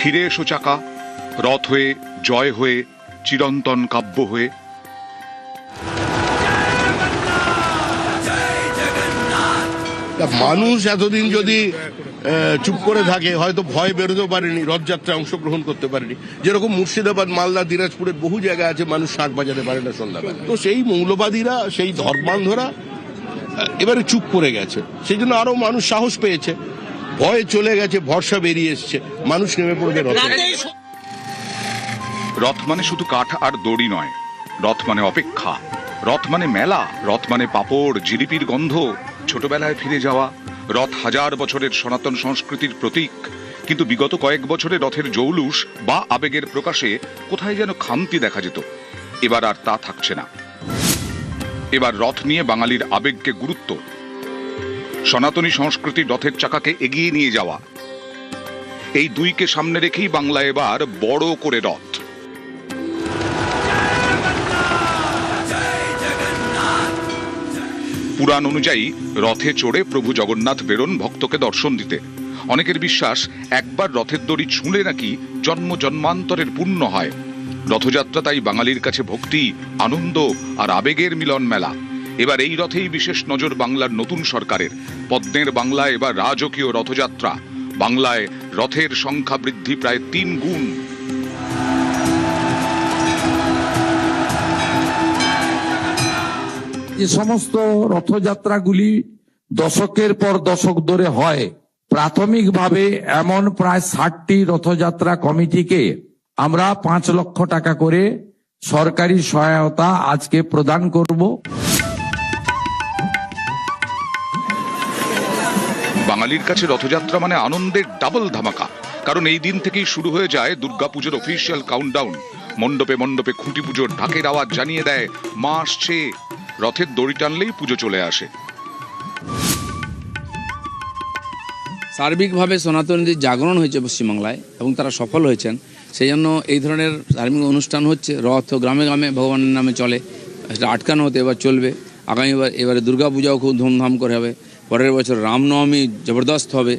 ফিরে এসো চাকা, রথ হয়ে, জয় হয়ে, চিরন্তন কাব্য হয়ে। মানুষ এতদিন যদি চুপ করে থাকে, হয়তো ভয় বেরোতে পারেনি, রথযাত্রায় অংশগ্রহণ করতে পারেনি। যেরকম মুর্শিদাবাদ, মালদা, দিনাজপুরের বহু জায়গা আছে মানুষ শাক বাজাতে পারে না সন্ধ্যাবেলা। তো সেই মৌলবাদীরা, সেই ধর্মান্ধরা এবারে চুপ করে গেছে, সেই জন্য আরো মানুষ সাহস পেয়েছে, ভয় চলে গেছে, ভরসা বেরিয়ে এসছে, মানুষ নেমে পড়বে রথে। রথ মানে শুধু কাঠ আর দড়ি নয়, রথ মানে অপেক্ষা, রথ মানে মেলা, রথ মানে পাপড়, জিলিপির গন্ধ, ছোটবেলায় ফিরে যাওয়া। রথ হাজার বছরের সনাতন সংস্কৃতির প্রতীক, কিন্তু বিগত কয়েক বছরে রথের জৌলুস বা আবেগের প্রকাশে কোথায় যেন খামতি দেখা যেত। এবার আর তা থাকছে না। এবার রথ নিয়ে বাঙালির আবেগকে গুরুত্ব, সনাতনী সংস্কৃতির রথের চাকাকে এগিয়ে নিয়ে যাওয়া, এই দুইকে সামনে রেখেই বাংলা এবার বড় করে রথ। পুরাণ অনুযায়ী রথে চড়ে প্রভু জগন্নাথ বেরোন ভক্তকে দর্শন দিতে। অনেকের বিশ্বাস, একবার রথের দড়ি ছুঁলে নাকি জন্ম জন্মান্তরের পুণ্য হয়। রথযাত্রা তাই বাঙালির কাছে ভক্তি, আনন্দ আর আবেগের মিলন মেলা। এবার এই রথেই বিশেষ নজর বাংলার নতুন সরকারের। পদ্মের বাংলায় এবার রাজকীয় রথযাত্রা। বাংলায় রথের সংখ্যা বৃদ্ধি প্রায় 3 গুণ। যে সমস্ত রথযাত্রাগুলি দশকের পর দশক ধরে হয়, প্রাথমিকভাবে এমন প্রায় 60টি রথযাত্রা কমিটিকে আমরা 5 লক্ষ টাকা করে সরকারি সহায়তা আজকে প্রদান করব। বাঙালির কাছে রথযাত্রা মানে আনন্দের ডাবল ধামাকা, কারণ এই দিন থেকেই শুরু হয়ে যায় দুর্গাপুজোর অফিসিয়াল কাউন্টডাউন। মণ্ডপে মণ্ডপে খুঁটি পুজোর ঢাকের আওয়াজ জানিয়ে দেয় মা আসছে। রথের দড়ি টানলেই পুজো চলে আসে। সার্বিকভাবে সনাতনীদের জাগরণ হয়েছে পশ্চিমবাংলায় এবং তারা সফল হয়েছেন। সেই জন্য এই ধরনের ধার্মিক অনুষ্ঠান হচ্ছে। রথ গ্রামে গ্রামে ভগবানের নামে চলে, সেটা আটকানো হতে এবার চলবে। এবারে দুর্গাপূজাও খুব ধুমধাম করে হবে। পরের বছর রামনবমী জবরদস্ত হবে,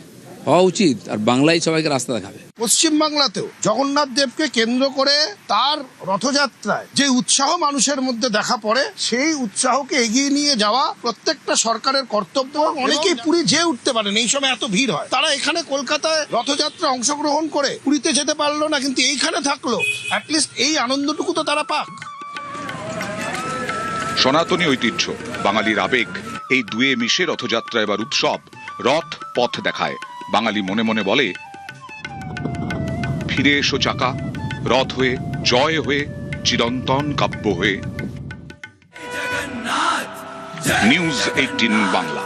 হওয়া উচিত। আর বাংলায় সবাইকে রাস্তা দেখাবে। পশ্চিমবাংলাতেও জগন্নাথ দেবকে কেন্দ্র করে তার রথযাত্রায় যে উৎসাহ মানুষের মধ্যে দেখা পড়ে, সেই উৎসাহকে এগিয়ে নিয়ে যাওয়া প্রত্যেকটা সরকারের কর্তব্য। অনেকেই পুরী যেয়ে উঠতে পারেন, এই সময় এত ভিড় হয়। তারা এখানে কলকাতায় রথযাত্রা অংশগ্রহণ করে পুরীতে যেতে পারলো না, কিন্তু এইখানে থাকলো, অ্যাটলিস্ট এই আনন্দটুকু তো তারা পাক। সনাতনী ঐতিহ্য, বাঙালির আবেগ, এই দুয়ে মিশে রথযাত্রা এবার উৎসব। রথ পথ দেখায়। বাঙালি মনে মনে বলে, ফিরে এসো চাকা, রথ হয়ে, জয় হয়ে, চিরন্তন কাব্য হয়ে। নিউজ 18 বাংলা।